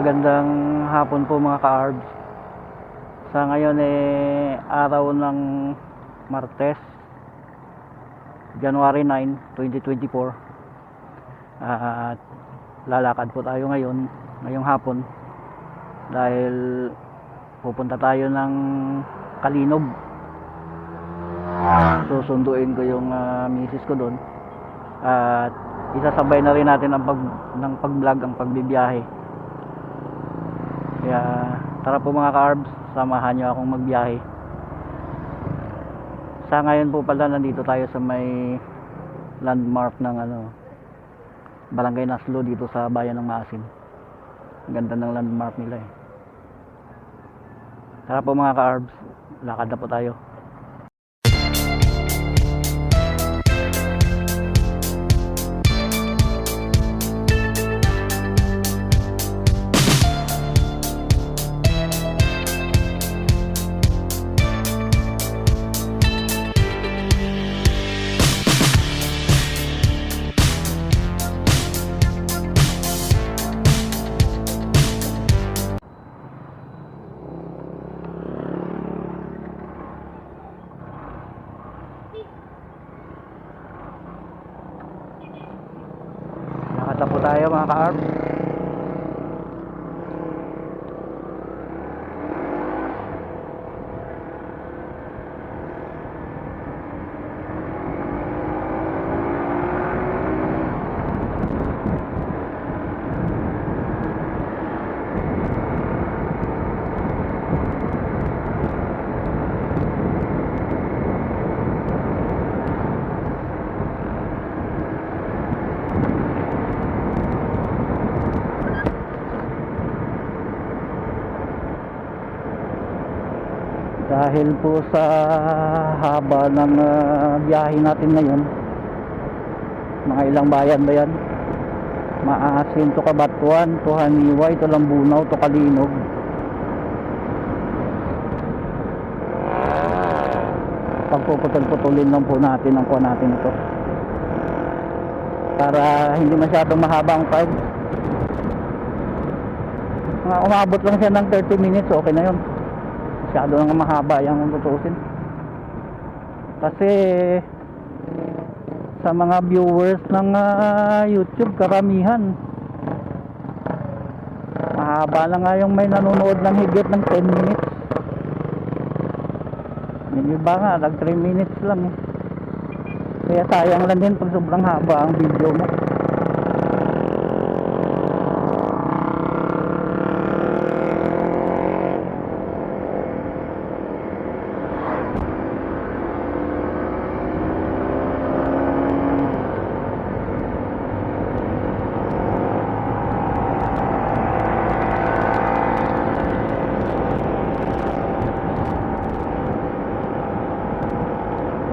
Magandang hapon po mga ka-arbs. Sa ngayon araw ng Martes, January 9, 2024. At lalakad po tayo ngayong hapon dahil pupunta tayo ng Kalinog. Susunduin ko yung misis ko doon at isasabay na rin natin ang pag-vlog, ang pagbibiyahe. Kaya tara po mga ka-arbs, samahan nyo akong magbiyahe. Sa ngayon po pala nandito tayo sa may landmark ng Barangay Naslo dito sa bayan ng Maasin. Ganda ng landmark nila eh. Tara po mga ka-arbs, lakad na po tayo. Lakad na po tayo mga ka-arbs. Dahil po sa haba ng biyahe natin ngayon, mga ilang bayan ba yan? Maasin to Cabanatuan, to Haniway, to Lambunaw, to Kalinog. Pagpuputol-putulin lang po natin ang kuha natin ito para hindi masyadong mahaba ang time. Umabot lang siya ng 30 minutes, okay na yun. Masyado nang mahaba yung tutusin. Kasi sa mga viewers ng YouTube, karamihan mahaba lang nga yung may nanonood ng higit ng 10 minutes. Yung iba nga nag 3 minutes lang eh. Kaya sayang lang din pag sobrang haba ang video mo.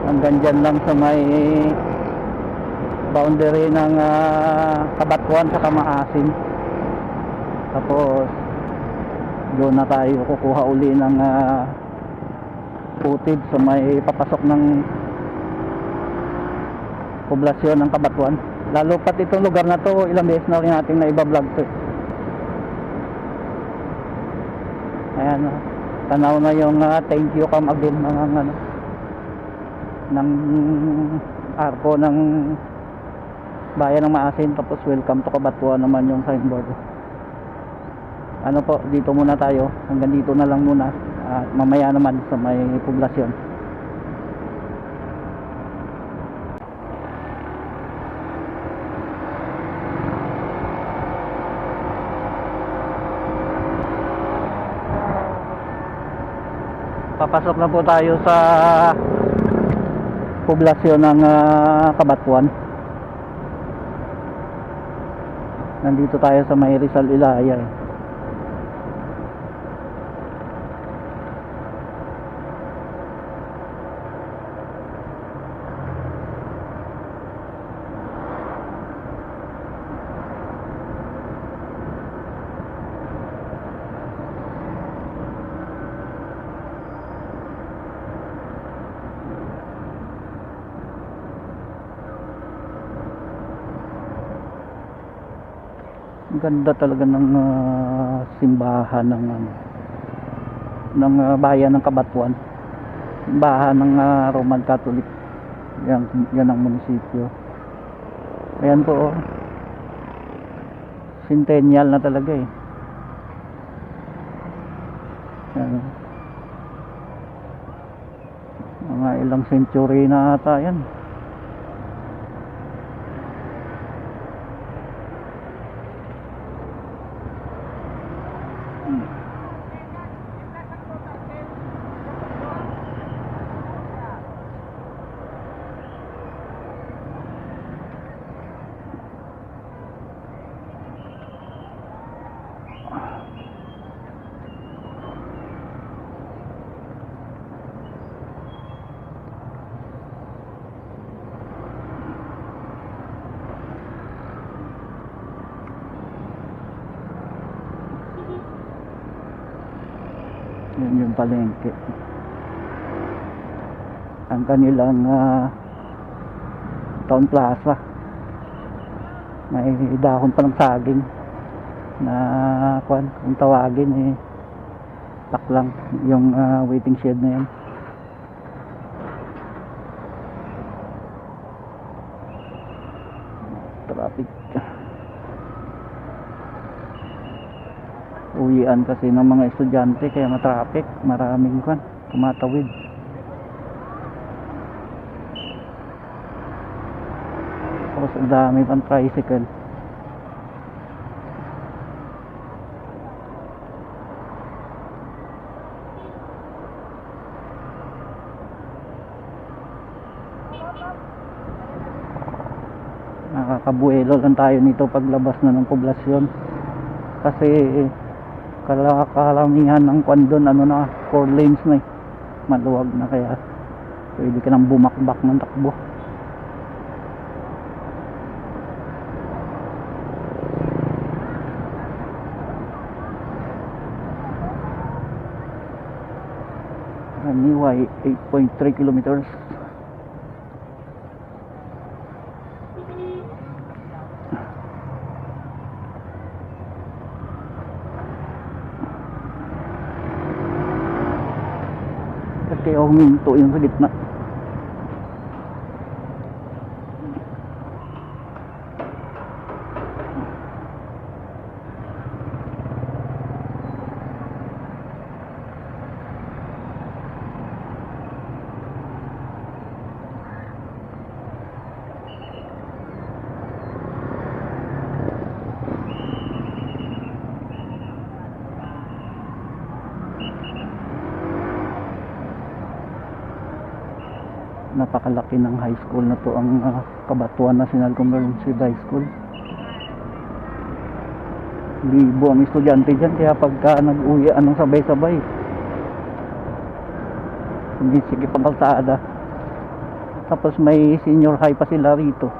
Hanggang dyan lang sa may boundary ng Cabanatuan sa Maasin. Tapos doon na tayo kukuha uli ng footage sa may papasok ng poblasyon ng Cabanatuan. Lalo pat itong lugar na to, ilang beses na rin natin na iba-vlog to. Ayan, tanaw na yung thank you come again ng arko ng bayan ng Maasin. Tapos welcome to Cabanatuan naman yung signboard. Ano po, dito muna tayo, hanggang dito na lang muna at mamaya naman sa may poblasyon. Papasok na po tayo sa poblasyon ng Cabanatuan. Nandito tayo sa may Rizal Ilaya eh. Ang ganda talaga ng simbahan ng bayan ng Cabanatuan. Simbahan ng Roman Catholic. Yan ang munisipyo. Ayan po, oh. Centennial na talaga eh. Yan. Mga ilang century na ata yan. Yun yung palengke. Ang kanilang town plaza. May dahon pa ng saging na kung tawagin eh taklang yung waiting shed na yan. Traffic. Uwian kasi ng mga estudyante kaya matraffic, maraming tumatawid. Tapos ang dami pang tricycle. Nakakabuelo lang tayo nito paglabas na ng poblasyon kasi kalamihan ng doon, 4 lanes na eh, maluwag na, kaya pwede ka nang bumakbak ng takbo. Anyway, 8.3 kilometers. Kaya huminto yung sa gitna. Napakalaki ng high school na to, ang Cabanatuan National Comprehensive High School. Libo ang estudyante dyan, kaya pagka nag-uwi sabay-sabay, hindi sige pang kalsada. Tapos may senior high pa sila rito.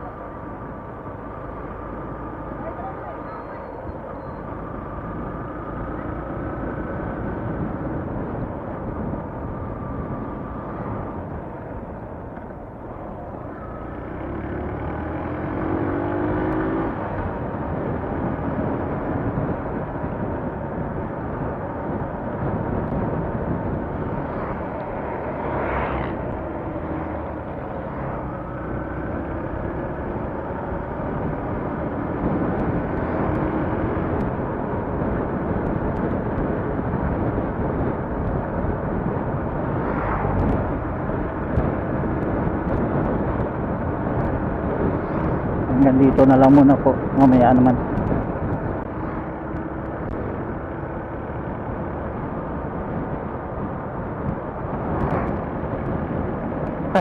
Hanggang dito na lang muna po, mamaya naman.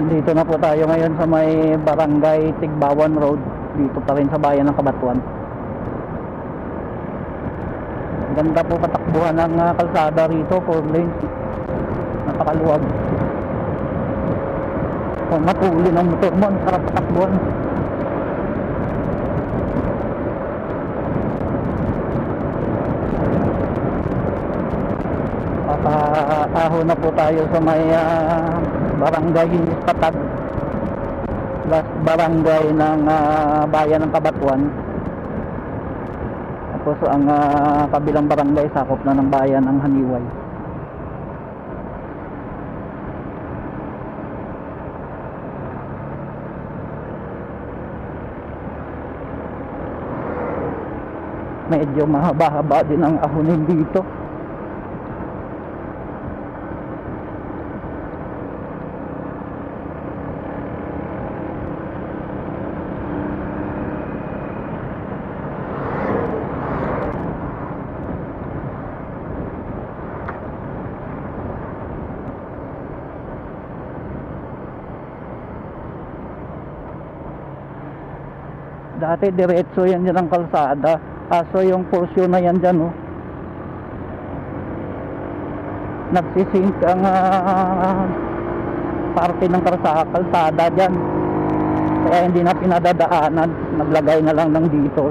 Dito na po tayo ngayon sa may Barangay Tigbawan Road, dito pa rin sa bayan ng Cabanatuan. Ganda po patakbuhan ng kalsada rito, 4 lanes, napakaluwag. Kung matuli ng motor mo, sarap patakbuhan. Papaahon na po tayo sa may Barangay Patag, last barangay ng bayan ng Cabanatuan. At Tapos ang kabilang barangay sakop na ng bayan ng Haniway. Medyo mahaba-haba din ang ahonin dito. Dati diretso yan dyan ang kalsada. Kaso yung portion na yan dyan, oh, nagsisink ang parte ng kalsada dyan. Kaya hindi na pinadadaanan. Naglagay na lang ng dito.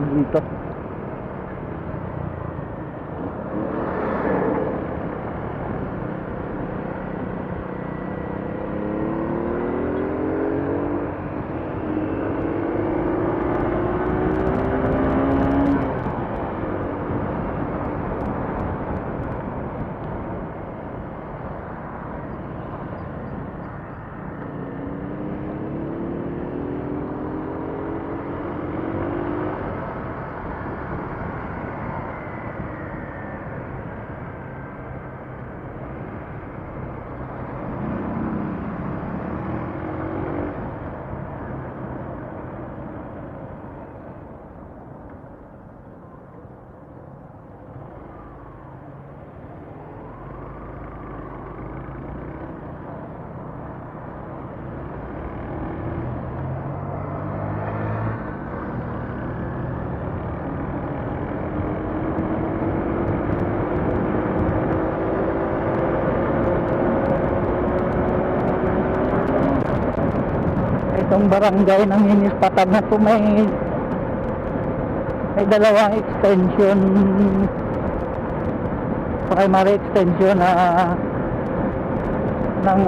Itong barangay ng Hinispatan na to may dalawang extension, primary extension ng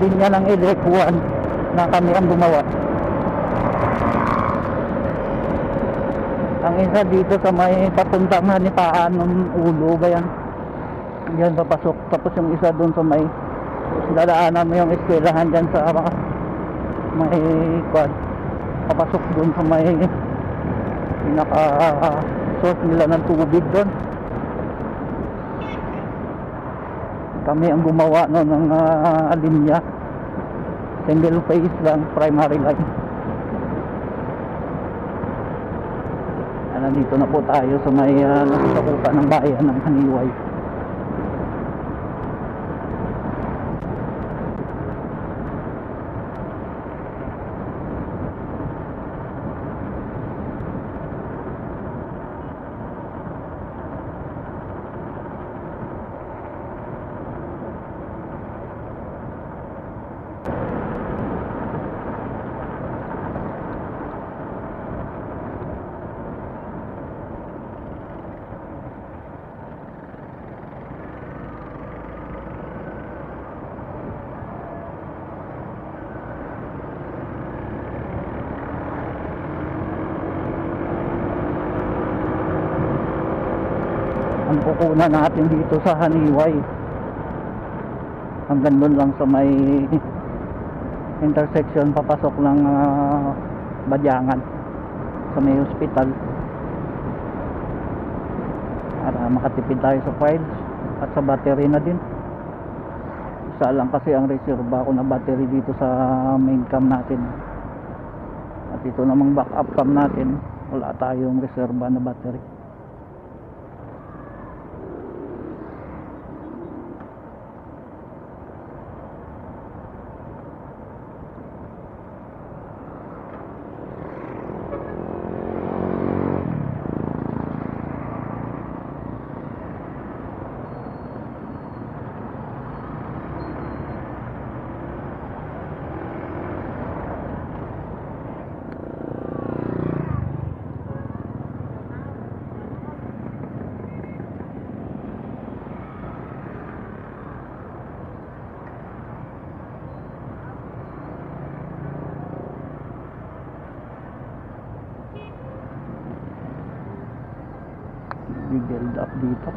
linya ng ELEC 1 na kami ang gumawa. Ang isa dito sa may papuntang Hanipaan ng Ulo ba yan? Yan papasok. Tapos yung isa dun sa may dadaanan mo yung eskwelahan dyan sa may quad, papasok dun sa may pinaka source nila ng tubig dun. Kami ang gumawa no ng linya, single phase lang, primary line. Nandito na po tayo sa may nasasakupan ng bayan ng Haniway. Ang kukunan natin dito sa Haniway hanggang doon lang sa may intersection papasok ng Badyangan sa may hospital para makatipid tayo sa files at sa battery na din. Isa lang kasi ang reserva ko na battery dito sa main cam natin, at ito namang backup cam natin wala tayong reserva na battery. build up dito.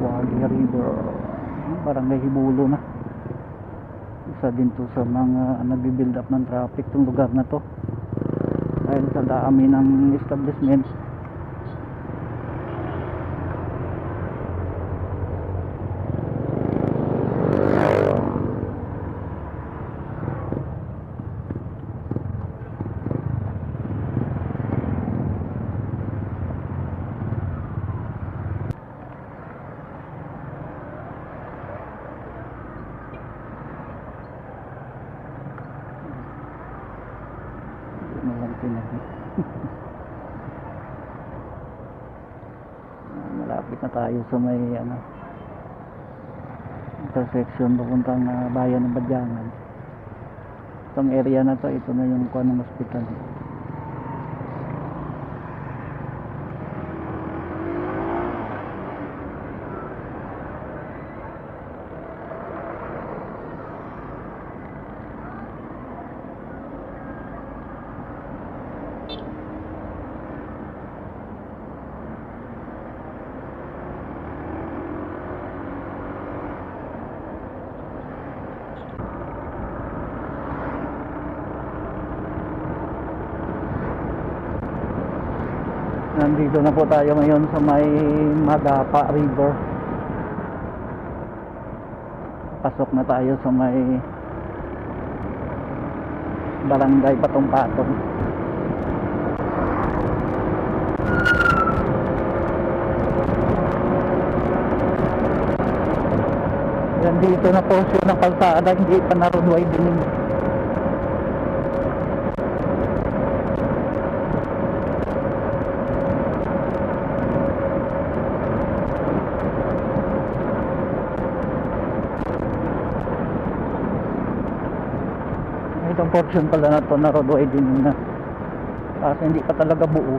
Wali River, barangay Hibulo na. Isa din to sa mga nagbi-build up ng traffic tong lugar na to dahil sa dami ng establishments. Malapit na tayo sa may intersection papuntang bayan ng Badyangan. Itong area na to, ito na yung kuha ng hospital. Nandito na po tayo ngayon sa may Magapa River. Pasok na tayo sa may barangay Patong-Patong. Yan dito na portion ng kalsada, hindi pa na road widening. Itong portion pala na to na road widening na kasi hindi pa talaga buo.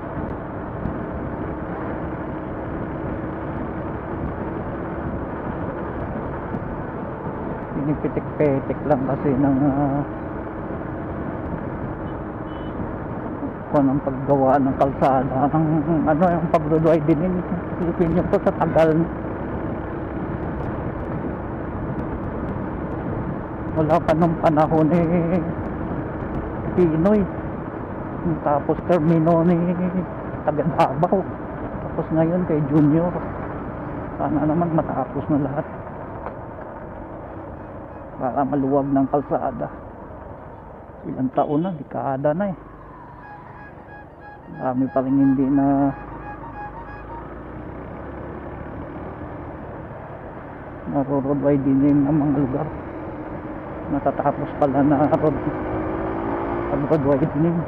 Pinipitik-pitik lang kasi ng ng paggawa ng kalsada ng yung pag-road widening. Pilipin nyo po sa tagal. Wala pa nung panahon Pinoy, tapos termino ni Taga-Davao, tapos ngayon kay Junior. Sana naman matapos na lahat para maluwag ng kalsada. Ilang taon na, dekada na dami pa rin hindi na road widening ang mga lugar. Natatapos pala na road widening.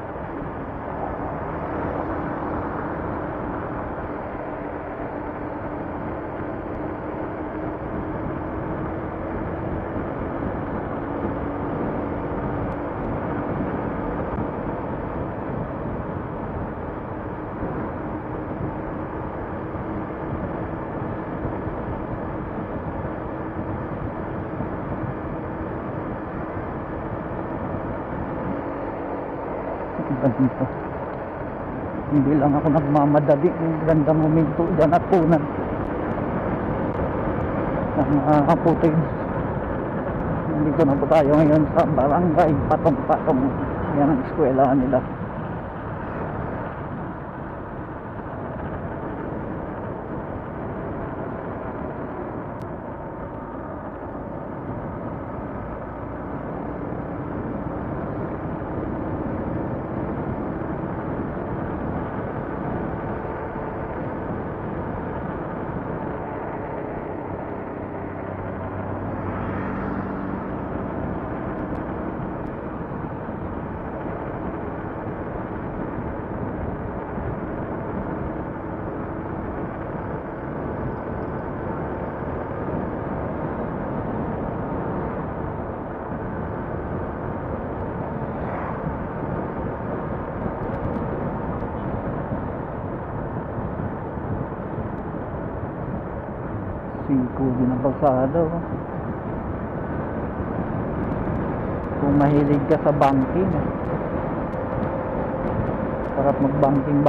Ganito. Hindi lang ako nagmamadali, gandang momento dyan at punan ng footage. Nandito na po tayo ngayon sa barangay Patong-Patong. Yan ang eskwela nila. Kubi ng kalsada, oh. Kung mahilig ka sa banking, sarap mag-banking.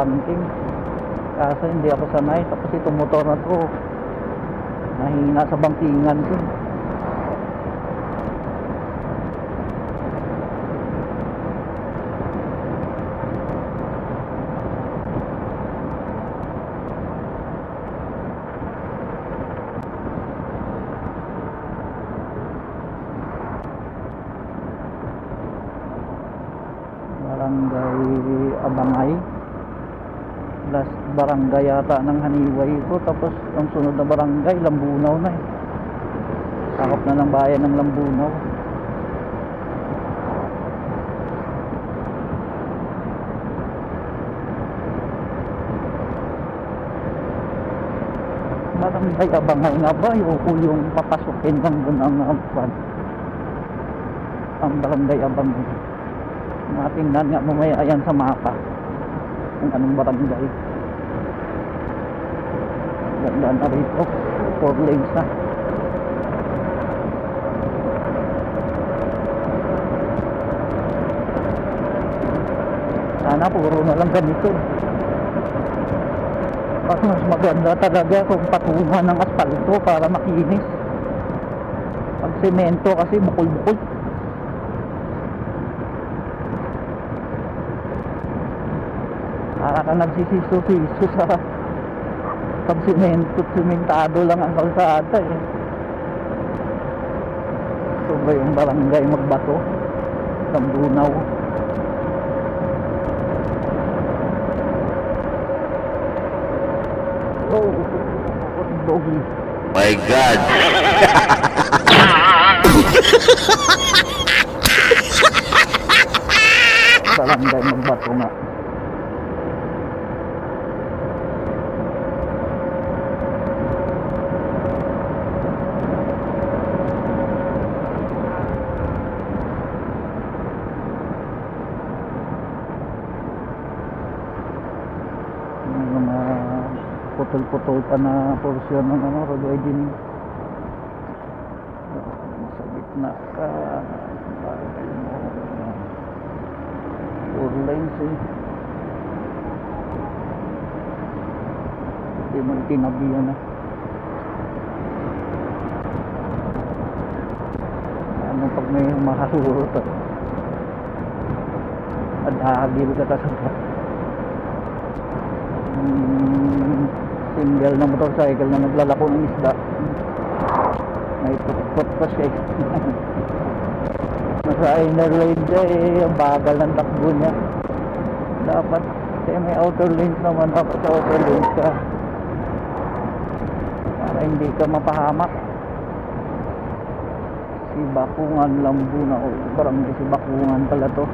Kaso hindi ako sanay. Tapos itong motor na to, mahina sa bangkingan ko. Barangay Abangay, last barangay yata ng Haniway ito. Tapos ang sunod na barangay Lambunaw na eh. Sakop na ng bayan ng Lambunaw. Barangay Abangay nga ba yung papasukin ng bunang ang barangay Abangay. Matingnan nga mamaya ayan sa mapa kung anong barangay. Ganda na rito, 4 lanes na. Sana puro na lang ganito. Mas maganda talaga kung patungan ng asfalto para makinis. Pag semento kasi bukol-bukol. Para ka nagsisiso-siso sa pag sementado lang ang kalsada eh. Ito ba yung barangay Magbato, Lambunaw? Oh, doggy. My God. Barangay Magbato nga. Putol-putol pa na porsyon ng road widening. Sa gitna ka, bagay mo 4 lanes eh. Hindi mo tinabihan na. Ano pag may mahasurot at hahagil ka sa single na motorcycle na naglalako ng isda. May put pa siya. Nasa inner lane siya eh, ang bagal ng takbo niya. Dapat kasi may outer lanes naman, dapat sa outer lanes ka para hindi ka mapahamak. Si Bakungan Lambunaw, barangay si Bakungan pala to.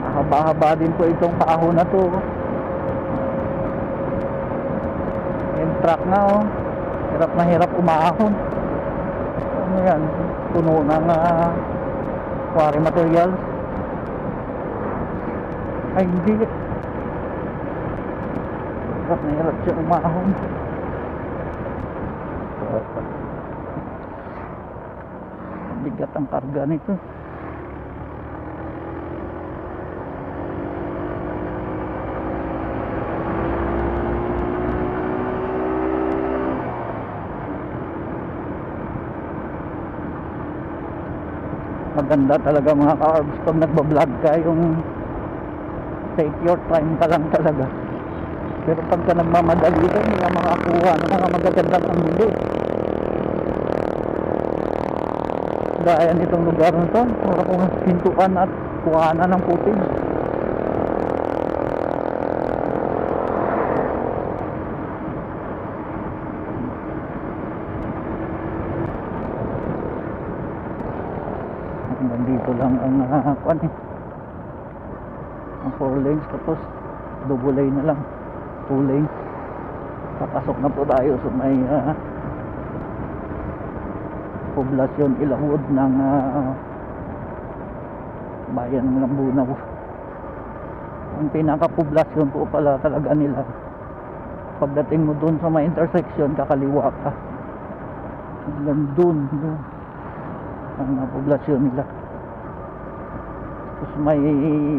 Haba-haba din po itong paahon na to. Yung truck na oh, hirap na hirap umahon. Ano yan, puno ng quarry materials. Ay hindi, hirap na hirap siya umahon. Bigat ang karga nito. Maganda talaga mga ka-orbs pag nagbablog ka, yung take your time ka lang talaga. Pero pagka nagmamadali ka, hindi ka makakuha ng mga magagandang angulo. Gaya nitong lugar nito, para kung pintuan at kuhanan ng putin. Dito lang ang ang 4 lanes, tapos double lane na lang, 2 lanes. Papasok na po tayo sa may poblasyon Ilahud ng bayan ng Lambunaw. Ang pinaka-poblasyon po pala talaga nila, pagdating mo dun sa may intersection, kakaliwa ka, hanggang dun ang poblasyon nila. Tapos may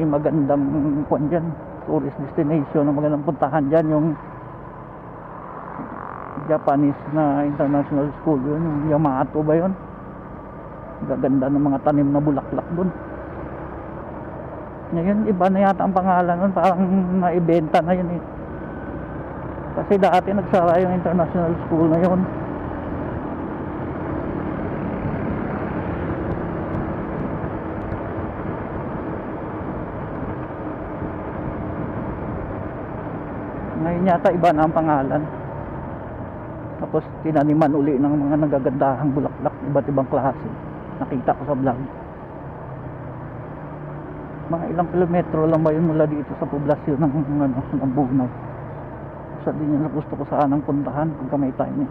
magandang kwan dyan, tourist destination na magandang puntahan dyan, yung Japanese na international school, yun yung Yamato ba yun, gaganda ng mga tanim na bulaklak dun. Ngayon iba na yata ang pangalan nun, parang naibenta na yun eh, kasi dati nagsara yung international school na yun. Ngayon yata iba na ang pangalan. Tapos tinaniman uli ng mga nagagandahang bulaklak, iba't ibang klase. Nakita ko sa vlog. Mga ilang kilometro lang ba yun mula dito sa poblasyon ng Bunaw. Sa din yun na gusto ko sanang puntahan pagka may time eh.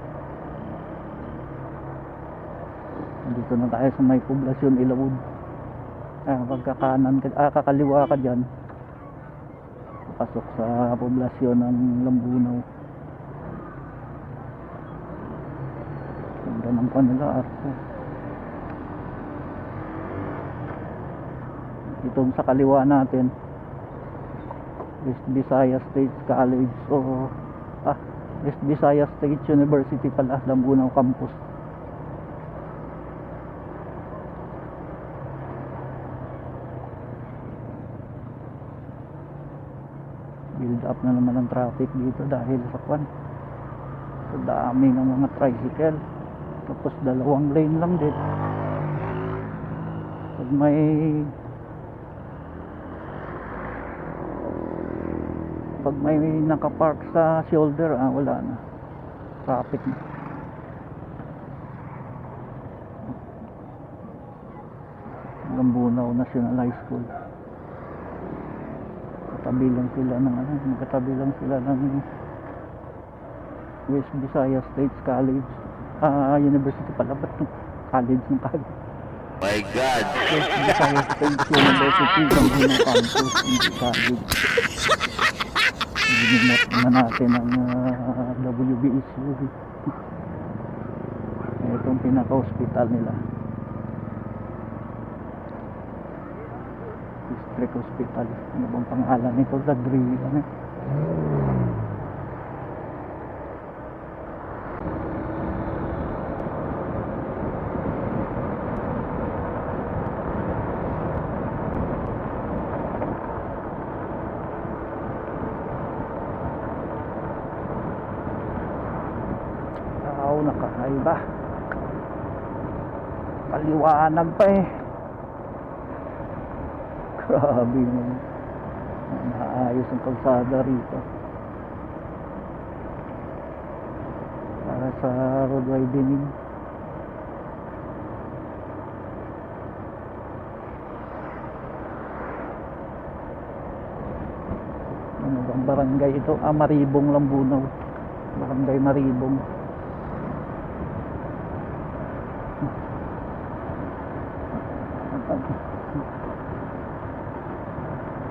Dito na tayo sa may poblasyon Ilawod. Pagkakanan kakaliwa ka dyan, pasok sa poblasyon ng Lambunaw. Ganda ng kanila arko. Itong sa kaliwa natin, West Visayas State College o West Visayas State University pala, Lambunaw Campus. Build up na naman ang traffic dito dahil sa kwan, sa dami ng mga tricycle. Tapos dalawang lane lang din. Pag may nakapark sa shoulder, wala na, traffic na. Lambunaw National High School. Katabi lang sila ng West Visayas State College, University pala, ba't college ng college? My God! West Visayas State University, Lambunaw Campus, hindi college. Ginimot na natin ang WBSU. Itong pinaka-hospital nila, District Hospital. Ano bang pangalan nito? Ladri ano? Nakakaiba, paliwanag pa eh. Grabe naman, naayos ang kalsada rito para sa road widening. Ano bang barangay ito? Maribong, Lambunaw. Barangay Maribong.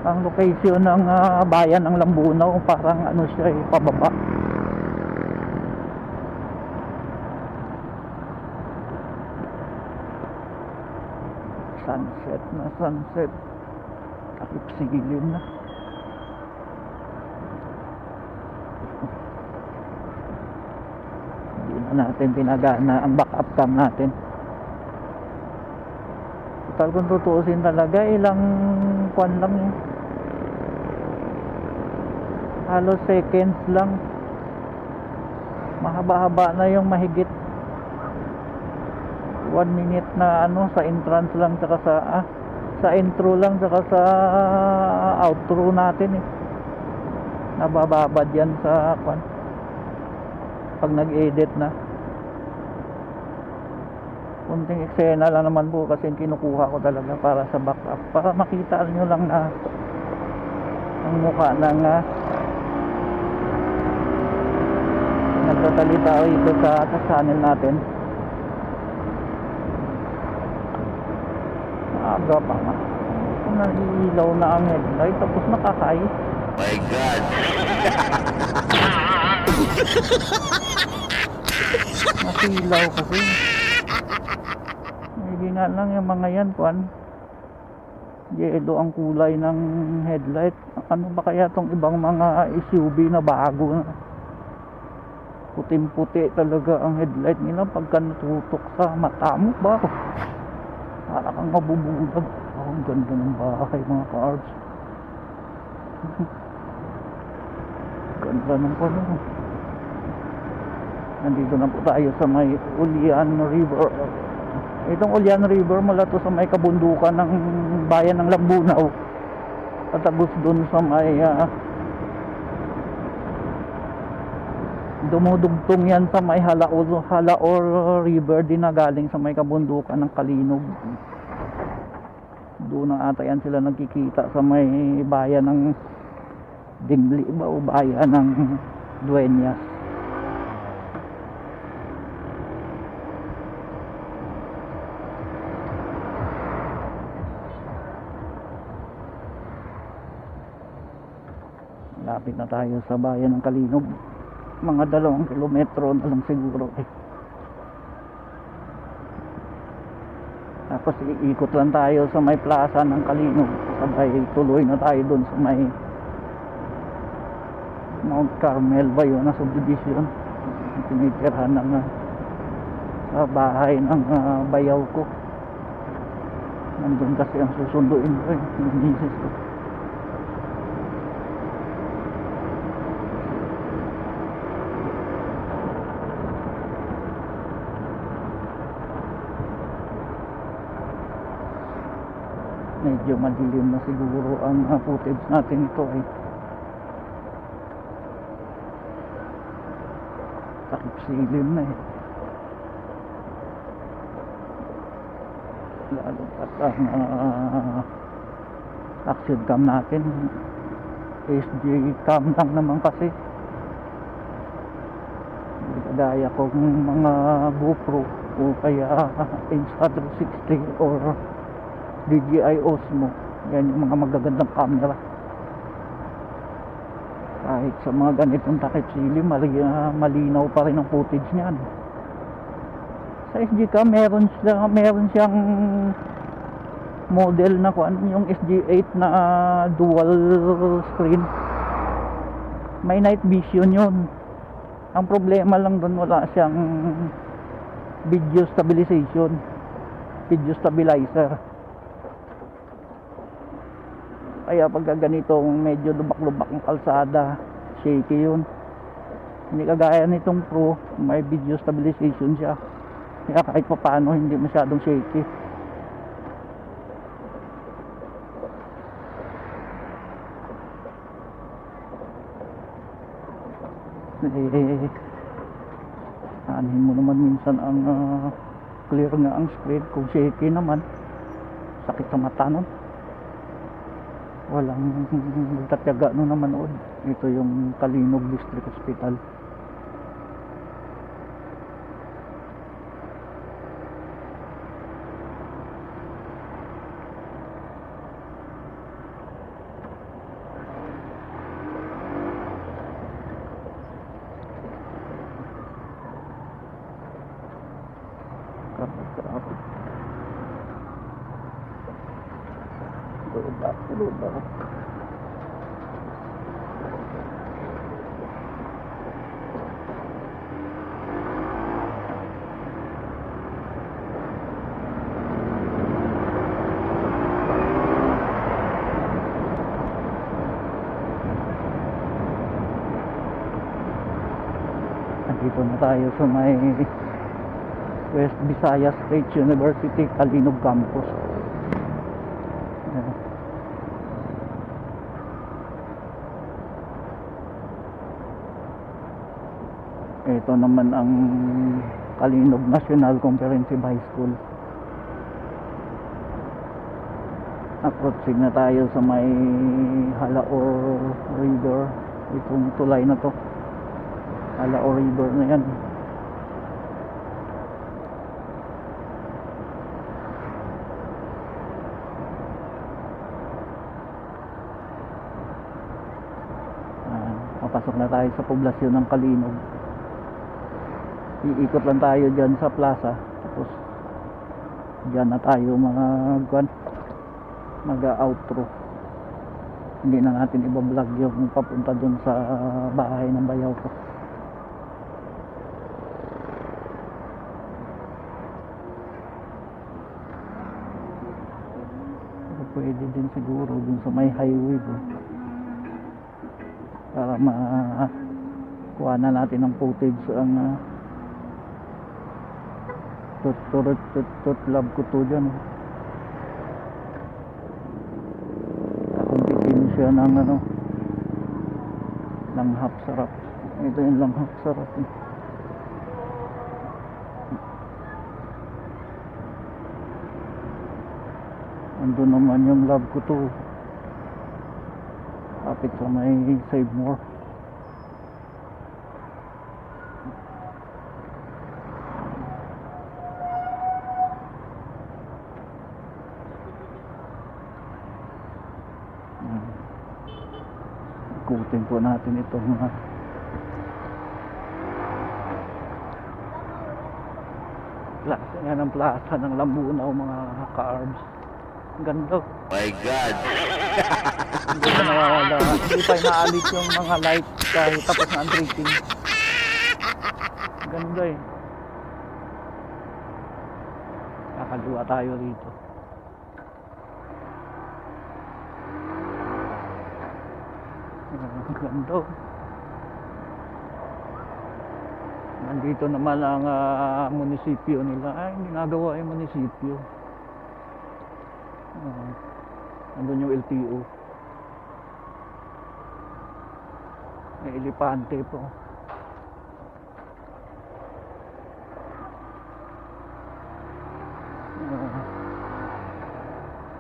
Ang location ng bayan ng Lambunaw, parang ano siya pababa. Sunset na sunset. Takip sigilin na. Hindi na natin pinagana ang backup cam natin. Total kung tutuusin talaga, ilang kwan lang yun. Halos seconds lang. Mahaba-haba na yung mahigit 1 minute na sa entrance lang, saka sa intro lang, saka sa outro natin eh. Nabababad yan sa kwan pag nag-edit na. Kunting eksena lang naman po kasi kinukuha ko talaga para sa backup, para makita nyo lang na ang mukha ng nagtatalita ito sa channel natin. Aga pa nga, naiilaw na ang headlight, tapos nakakay. My God! Masilaw kasi. Hindi nga lang yung mga yan, kuan. Yellow ang kulay ng headlight. Ano ba kaya tong ibang mga SUV na bago na? Puting-puti talaga ang headlight nila pagka natutok sa mata mo ba? Para kang mabubulag. Oh, ang ganda ng bahay mga cars. Ganda ng pala. Nandito na po tayo sa may Ulian River. Itong Ulian River mula to sa may kabundukan ng bayan ng Lambunaw. Patagos dun sa may dumudugtong yan sa may Halaor River din na galing sa may kabundukan ng Kalinog. Doon na ata yan sila nagkikita sa may bayan ng Dingli ba o bayan ng Dueñas. Lapit na tayo sa bayan ng Kalinog. Mga 2 kilometro na lang siguro Tapos iikot lang tayo sa may plaza ng Kalinog. Sabay tuloy na tayo dun sa may Mount Carmel ba yun na subdivision. Tinitirahan ng sa bahay ng bayaw ko. Nandun kasi ang susunduin ko yung misis ko. Medyo madilim na siguro ang footage natin ito takip silim na lalo pat ang action cam natin SG cam lang naman kasi hindi kagaya kong mga GoPro o kaya Insta360 or DJI Osmo. Yan yung mga magagandang camera. Kahit sa mga ganitong takip silim, malinaw pa rin ang footage niyan. Sa SG-Cam meron siyang model na yung SG8 na dual screen. May night vision yun. Ang problema lang doon, wala siyang video stabilization, video stabilizer. Kaya pagka ganitong medyo lubak-lubak ang kalsada, shaky yun. Hindi kagaya nitong Pro, may video stabilization siya. Kaya kahit pa paano hindi masyadong shaky. Anin mo naman minsan ang clear nga ang screen. Kung shaky naman, sakit sa mata nun. Walang tatyaga no na manood. Ito yung Kalinog District Hospital. Kapag Luba. Andito na tayo sa may West Visayas State University Kalinog Campus. Ito naman ang Kalinog National Comprehensive High School. Approaching na tayo sa may Halaor River. Itong tulay na to, Halaor River na yan. Papasok na tayo sa poblasyon ng Kalinog. iikot lang tayo dyan sa plaza, tapos dyan na tayo mag-outro. Hindi na natin ibablog yung papunta dun sa bahay ng bayaw ko. Pero pwede din siguro dun sa may highway dun, para kuha na natin ng footage ang tut love ko to dyan. Kakumpitin siya ng langhap sarap. Ito yung langhap sarap eh. Ando naman yung love ko to, kapit sa may Save More. Ikutin po natin itong plaza. Yan ang plaza ng Lambunaw, mga ka-arbs. Ang ganda. My God. Hindi na nawawala. Hindi pa inaalit yung mga light kahit tapos na ang drinking. Ang ganda eh. Kakaliwa tayo rito. Ang ganda. Nandito naman ang munisipyo nila. Ay, ginagawa yung munisipyo. Nandun yung LTO. May elepante po.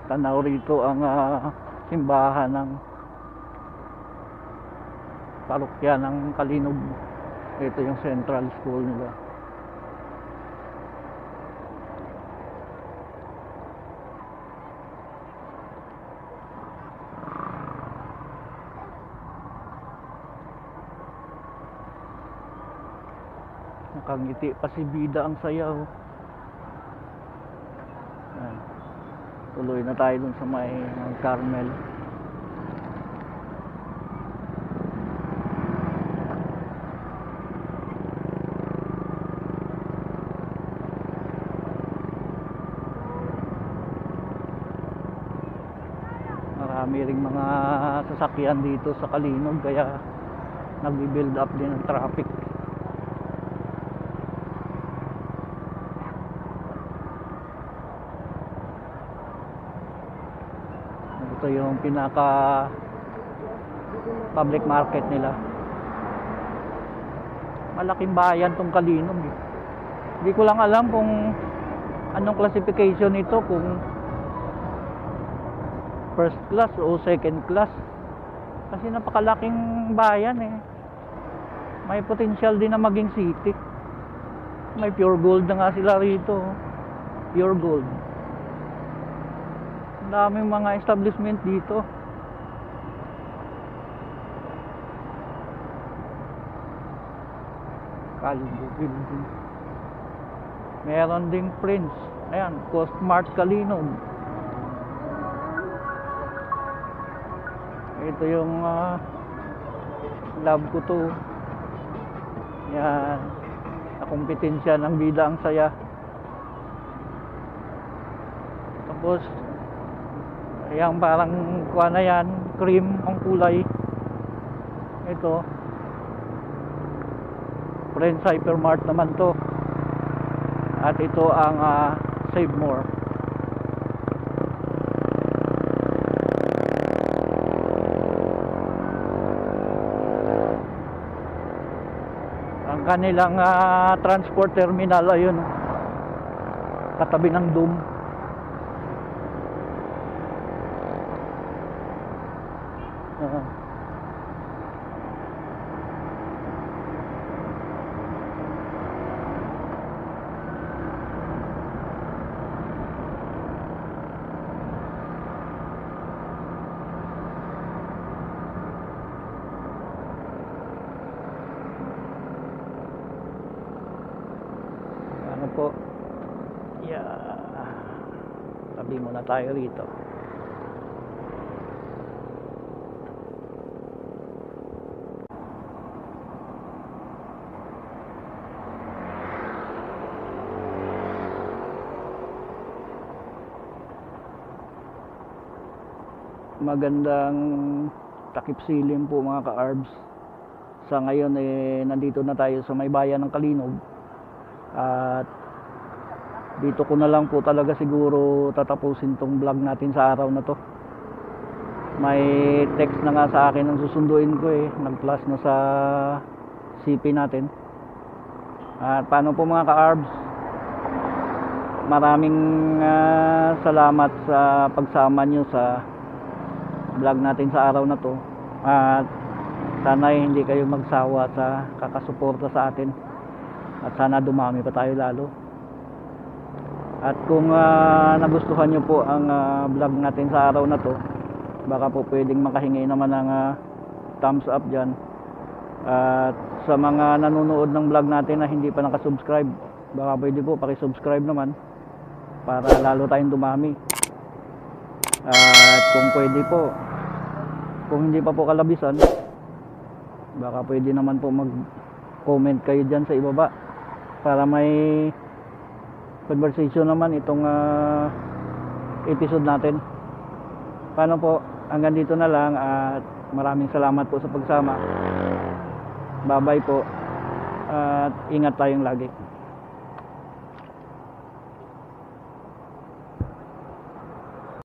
Tanaw rito ang simbahan ng parokya ng Kalinog. Ito yung central school nila. Nakangiti pa si Bida, ang sayaw. Ayan. Tuloy na tayo dun sa may Carmel. Marami ring mga sasakyan dito sa Kalinog, kaya nagbi-build up din ang traffic. Ito yung pinaka public market nila. Malaking bayan tong Kalinog eh. Hindi ko lang alam kung anong classification ito, kung first class o second class, kasi napakalaking bayan eh. May potential din na maging city. May pure gold na nga sila rito. Pure gold. Daming mga establishment dito. Kalibo building. Meron ding Prince. Ayan, Costmart Kalinog. Ito yung love ko to. Yan. Nakumpetensya ng Bida, ang saya. Tapos yang parang kuha na yan, cream ang kulay. Ito Prince Hypermart naman to. At ito ang Save More. Ang kanilang transport terminal ayun, katabi ng Doom. po. Yeah. Tabi muna tayo rito. Magandang takip silim po mga ka-arbs. Sa ngayon nandito na tayo sa may bayan ng Kalinog. At dito ko na lang po talaga siguro tatapusin tong vlog natin sa araw na to. May text na nga sa akin ang susunduin ko nag-plus na sa CP natin. At paano po mga ka-arbs? Maraming salamat sa pagsama nyo sa vlog natin sa araw na to. At sana hindi kayo magsawa sa kakasuporta sa atin. At sana dumami pa tayo lalo. At kung nagustuhan nyo po ang vlog natin sa araw na to, baka po pwedeng makahingi naman ng thumbs up dyan. At sa mga nanonood ng vlog natin na hindi pa nakasubscribe, baka pwede po pakisubscribe naman para lalo tayong dumami. At kung pwede po, kung hindi pa po kalabisan, baka pwede naman po mag-comment kayo dyan sa ibaba para may conversation naman itong episode natin. Paano po, hanggang dito na lang at maraming salamat po sa pagsama. Bye bye po at ingat tayong lagi.